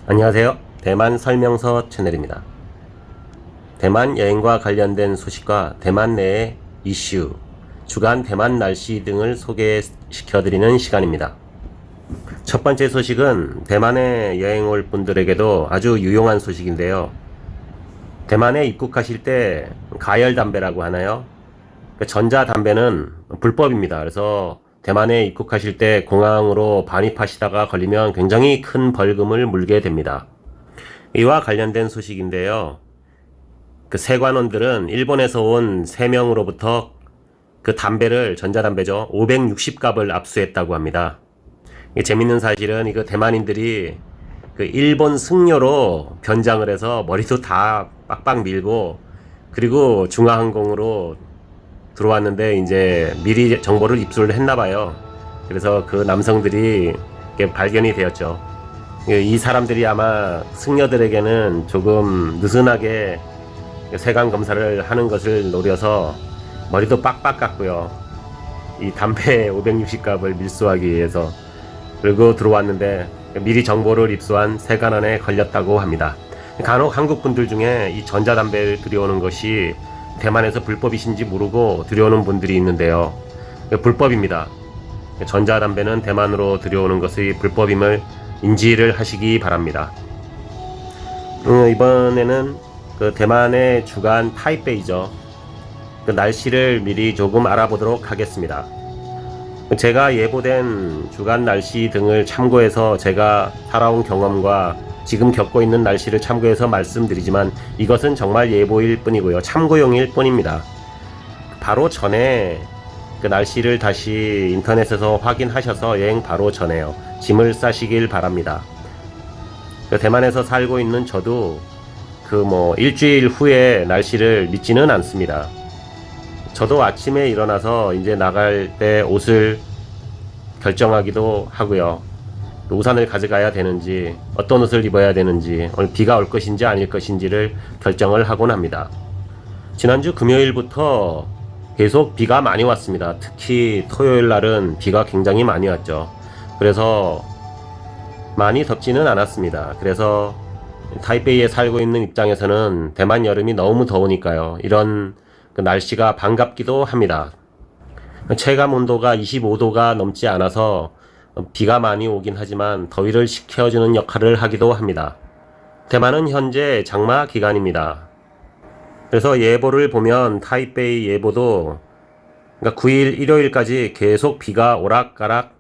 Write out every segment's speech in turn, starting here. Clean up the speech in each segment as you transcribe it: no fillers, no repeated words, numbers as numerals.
안녕하세요. 대만 설명서 채널입니다. 대만 여행과 관련된 소식과 대만 내의 이슈, 주간 대만 날씨 등을 소개시켜드리는 시간입니다. 첫 번째 소식은 대만에 여행 올 분들에게도 아주 유용한 소식인데요. 대만에 입국하실 때 가열담배라고 하나요? 전자담배는 불법입니다. 그래서 대만에 입국하실 때 공항으로 반입하시다가 걸리면 굉장히 큰 벌금을 물게 됩니다. 이와 관련된 소식인데요. 세관원들은 일본에서 온 3명으로부터 그 담배를, 전자담배죠, 560갑을 압수했다고 합니다. 재밌는 사실은 이거 대만인들이 그 일본 승려로 변장을 해서 머리도 다 빡빡 밀고, 그리고 중화항공으로 들어왔는데 이제 미리 정보를 입수를 했나봐요. 그래서 그 남성들이 발견이 되었죠. 이 사람들이 아마 승려들에게는 조금 느슨하게 세관 검사를 하는 것을 노려서 머리도 빡빡 깎고요. 이 담배 560갑을 밀수하기 위해서, 그리고 들어왔는데 미리 정보를 입수한 세관원에 걸렸다고 합니다. 간혹 한국 분들 중에 이 전자담배를 들여오는 것이 대만에서 불법이신지 모르고 들여오는 분들이 있는데요. 불법입니다. 전자담배는 대만으로 들여오는 것이 불법임을 인지를 하시기 바랍니다. 이번에는 그 대만의 주간 타이베이죠. 그 날씨를 미리 조금 알아보도록 하겠습니다. 제가 예보된 주간 날씨 등을 참고해서 제가 살아온 경험과 지금 겪고 있는 날씨를 참고해서 말씀드리지만 이것은 정말 예보일 뿐이고요. 참고용일 뿐입니다. 바로 전에 그 날씨를 다시 인터넷에서 확인하셔서 여행 바로 전에요. 짐을 싸시길 바랍니다. 대만에서 살고 있는 저도 일주일 후에 날씨를 믿지는 않습니다. 저도 아침에 일어나서 이제 나갈 때 옷을 결정하기도 하고요. 우산을 가져가야 되는지, 어떤 옷을 입어야 되는지, 오늘 비가 올 것인지 아닐 것인지를 결정을 하곤 합니다. 지난주 금요일부터 계속 비가 많이 왔습니다. 특히 토요일 날은 비가 굉장히 많이 왔죠. 그래서 많이 덥지는 않았습니다. 그래서 타이베이에 살고 있는 입장에서는 대만 여름이 너무 더우니까요. 이런 날씨가 반갑기도 합니다. 체감 온도가 25도가 넘지 않아서 비가 많이 오긴 하지만 더위를 식혀주는 역할을 하기도 합니다. 대만은 현재 장마 기간입니다. 그래서 예보를 보면 타이베이 예보도 9일 일요일까지 계속 비가 오락가락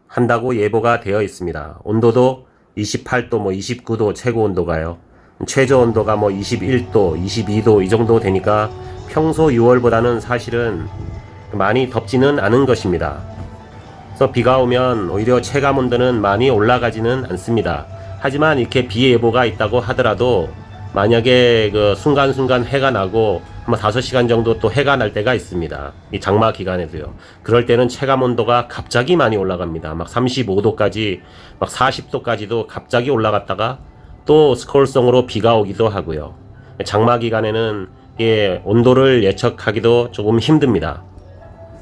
한다고 예보가 되어 있습니다. 온도도 28도, 29도 최고 온도가요. 최저 온도가 21도, 22도 이 정도 되니까 평소 6월보다는 사실은 많이 덥지는 않은 것입니다. 그래서 비가 오면 오히려 체감 온도는 많이 올라가지는 않습니다. 하지만 이렇게 비 예보가 있다고 하더라도 만약에 그 순간순간 해가 나고 한 5시간 정도 또 해가 날 때가 있습니다. 이 장마 기간에도요. 그럴 때는 체감 온도가 갑자기 많이 올라갑니다. 막 35도까지, 막 40도까지도 갑자기 올라갔다가 또 스콜성으로 비가 오기도 하고요. 장마 기간에는 온도를 예측하기도 조금 힘듭니다.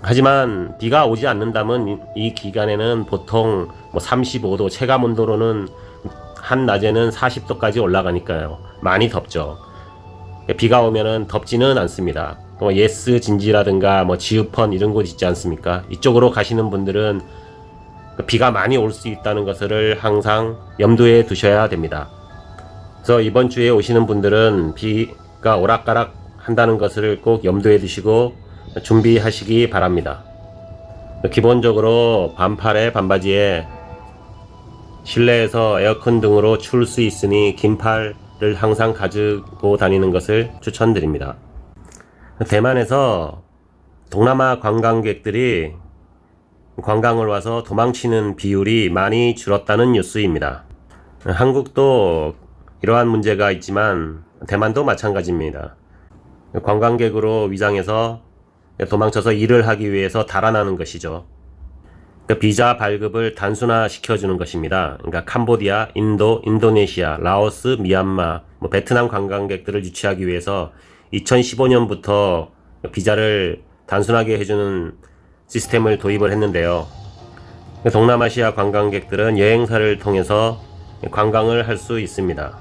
하지만 비가 오지 않는다면 이 기간에는 보통 35도, 체감 온도로는 한낮에는 40도까지 올라가니까요. 많이 덥죠. 비가 오면은 덥지는 않습니다. 예스 진지라든가 지우펀 이런 곳 있지 않습니까? 이쪽으로 가시는 분들은 비가 많이 올 수 있다는 것을 항상 염두에 두셔야 됩니다. 그래서 이번 주에 오시는 분들은 비가 오락가락 한다는 것을 꼭 염두에 두시고 준비하시기 바랍니다. 기본적으로 반팔에 반바지에 실내에서 에어컨 등으로 추울 수 있으니 긴팔을 항상 가지고 다니는 것을 추천드립니다. 대만에서 동남아 관광객들이 관광을 와서 도망치는 비율이 많이 줄었다는 뉴스입니다. 한국도 이러한 문제가 있지만 대만도 마찬가지입니다. 관광객으로 위장해서 도망쳐서 일을 하기 위해서 달아나는 것이죠. 비자 발급을 단순화 시켜주는 것입니다. 그러니까 캄보디아, 인도, 인도네시아, 라오스, 미얀마, 베트남 관광객들을 유치하기 위해서 2015년부터 비자를 단순하게 해주는 시스템을 도입을 했는데요. 동남아시아 관광객들은 여행사를 통해서 관광을 할 수 있습니다.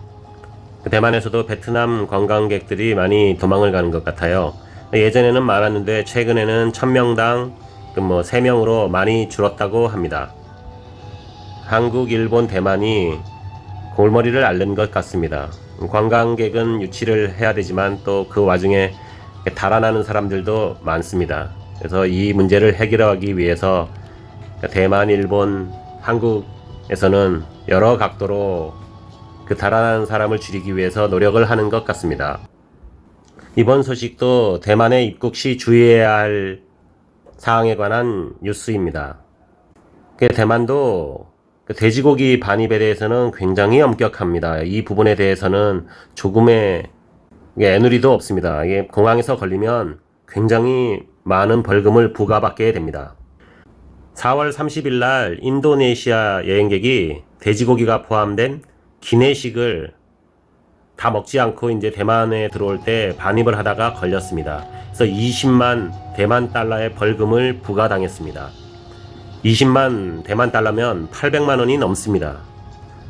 대만에서도 베트남 관광객들이 많이 도망을 가는 것 같아요. 예전에는 많았는데 최근에는 1000명당 3명으로 많이 줄었다고 합니다. 한국, 일본, 대만이 골머리를 앓는 것 같습니다. 관광객은 유치를 해야 되지만 또 그 와중에 달아나는 사람들도 많습니다. 그래서 이 문제를 해결하기 위해서 대만, 일본, 한국에서는 여러 각도로 그 달아나는 사람을 줄이기 위해서 노력을 하는 것 같습니다. 이번 소식도 대만에 입국 시 주의해야 할 사항에 관한 뉴스입니다. 대만도 돼지고기 반입에 대해서는 굉장히 엄격합니다. 이 부분에 대해서는 조금의 애누리도 없습니다. 이게 공항에서 걸리면 굉장히 많은 벌금을 부과받게 됩니다. 4월 30일 날 인도네시아 여행객이 돼지고기가 포함된 기내식을 다 먹지 않고 이제 대만에 들어올 때 반입을 하다가 걸렸습니다. 그래서 20만 대만 달러의 벌금을 부과당했습니다. 20만 대만 달러면 800만 원이 넘습니다.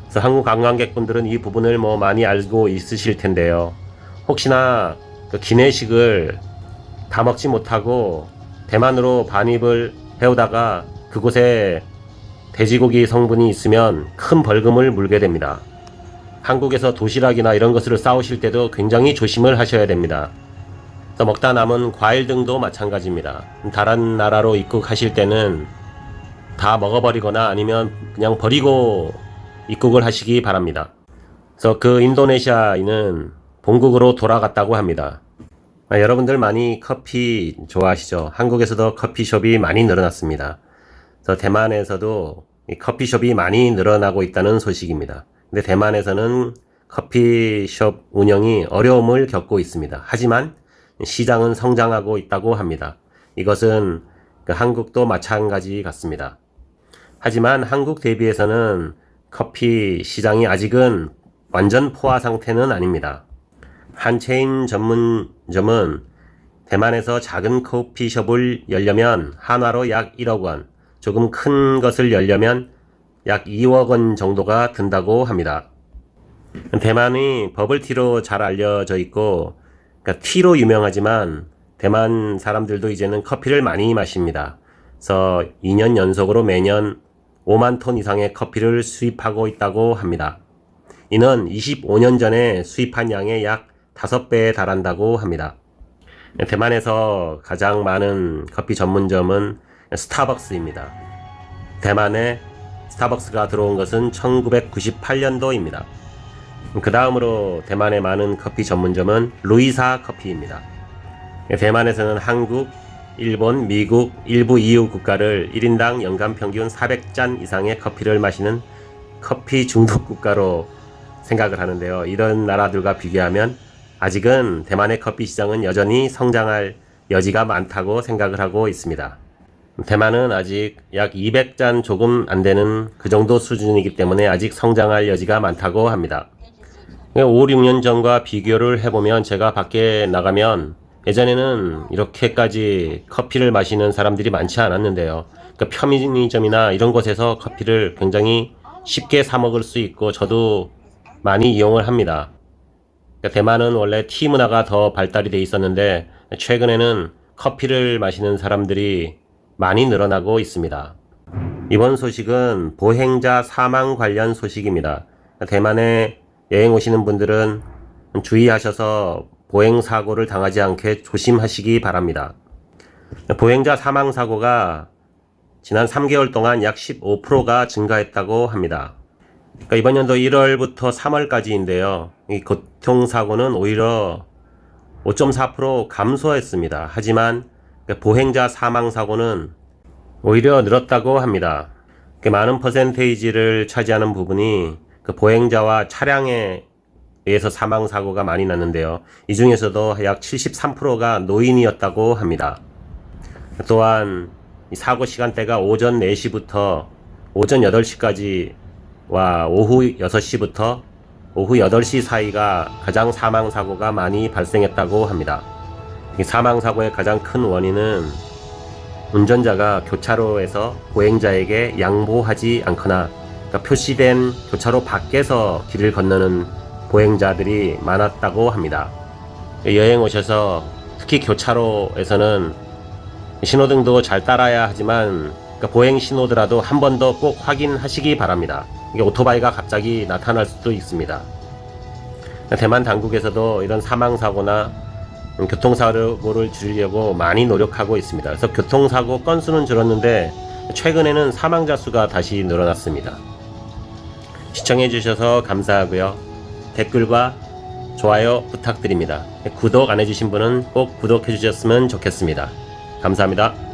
그래서 한국 관광객분들은 이 부분을 많이 알고 있으실 텐데요. 혹시나 그 기내식을 다 먹지 못하고 대만으로 반입을 해오다가 그곳에 돼지고기 성분이 있으면 큰 벌금을 물게 됩니다. 한국에서 도시락이나 이런 것을 싸오실 때도 굉장히 조심을 하셔야 됩니다. 그래서 먹다 남은 과일 등도 마찬가지입니다. 다른 나라로 입국하실 때는 다 먹어버리거나 아니면 그냥 버리고 입국을 하시기 바랍니다. 그래서 그 인도네시아인은 본국으로 돌아갔다고 합니다. 여러분들 많이 커피 좋아하시죠? 한국에서도 커피숍이 많이 늘어났습니다. 그래서 대만에서도 이 커피숍이 많이 늘어나고 있다는 소식입니다. 근데 대만에서는 커피숍 운영이 어려움을 겪고 있습니다. 하지만 시장은 성장하고 있다고 합니다. 이것은 한국도 마찬가지 같습니다. 하지만 한국 대비해서는 커피 시장이 아직은 완전 포화 상태는 아닙니다. 한 체인 전문점은 대만에서 작은 커피숍을 열려면 한화로 약 1억 원, 조금 큰 것을 열려면 약 2억 원 정도가 든다고 합니다. 대만이 버블티로 잘 알려져 있고 티로 유명하지만 대만 사람들도 이제는 커피를 많이 마십니다. 그래서 2년 연속으로 매년 5만 톤 이상의 커피를 수입하고 있다고 합니다. 이는 25년 전에 수입한 양의 약 5배에 달한다고 합니다. 대만에서 가장 많은 커피 전문점은 스타벅스입니다. 대만에 스타벅스가 들어온 것은 1998년도입니다. 그 다음으로 대만에 많은 커피 전문점은 루이사 커피입니다. 대만에서는 한국, 일본, 미국, 일부 EU 국가를 1인당 연간 평균 400잔 이상의 커피를 마시는 커피 중독 국가로 생각을 하는데요. 이런 나라들과 비교하면 아직은 대만의 커피 시장은 여전히 성장할 여지가 많다고 생각을 하고 있습니다. 대만은 아직 약 200잔 조금 안 되는 그 정도 수준이기 때문에 아직 성장할 여지가 많다고 합니다. 5, 6년 전과 비교를 해보면 제가 밖에 나가면 예전에는 이렇게까지 커피를 마시는 사람들이 많지 않았는데요. 편의점이나 이런 곳에서 커피를 굉장히 쉽게 사 먹을 수 있고 저도 많이 이용을 합니다. 대만은 원래 티 문화가 더 발달이 돼 있었는데 최근에는 커피를 마시는 사람들이 많이 늘어나고 있습니다. 이번 소식은 보행자 사망 관련 소식입니다. 대만에 여행 오시는 분들은 주의하셔서 보행사고를 당하지 않게 조심하시기 바랍니다. 보행자 사망사고가 지난 3개월 동안 약 15%가 증가했다고 합니다. 이번 연도 1월부터 3월까지인데요. 이 교통사고는 오히려 5.4% 감소했습니다. 하지만 보행자 사망사고는 오히려 늘었다고 합니다. 많은 퍼센테이지를 차지하는 부분이 보행자와 차량에 의해서 사망사고가 많이 났는데요. 이 중에서도 약 73%가 노인이었다고 합니다. 또한 이 사고 시간대가 오전 4시부터 오전 8시까지와 오후 6시부터 오후 8시 사이가 가장 사망사고가 많이 발생했다고 합니다. 이 사망사고의 가장 큰 원인은 운전자가 교차로에서 보행자에게 양보하지 않거나 그러니까 표시된 교차로 밖에서 길을 건너는 보행자들이 많았다고 합니다. 여행 오셔서 특히 교차로에서는 신호등도 잘 따라야 하지만 그러니까 보행 신호더라도 한 번 더 꼭 확인하시기 바랍니다. 이게 오토바이가 갑자기 나타날 수도 있습니다. 대만 당국에서도 이런 사망사고나 교통사고를 줄이려고 많이 노력하고 있습니다. 그래서 교통사고 건수는 줄었는데 최근에는 사망자 수가 다시 늘어났습니다. 시청해 주셔서 감사하고요. 댓글과 좋아요 부탁드립니다. 구독 안 해주신 분은 꼭 구독해 주셨으면 좋겠습니다. 감사합니다.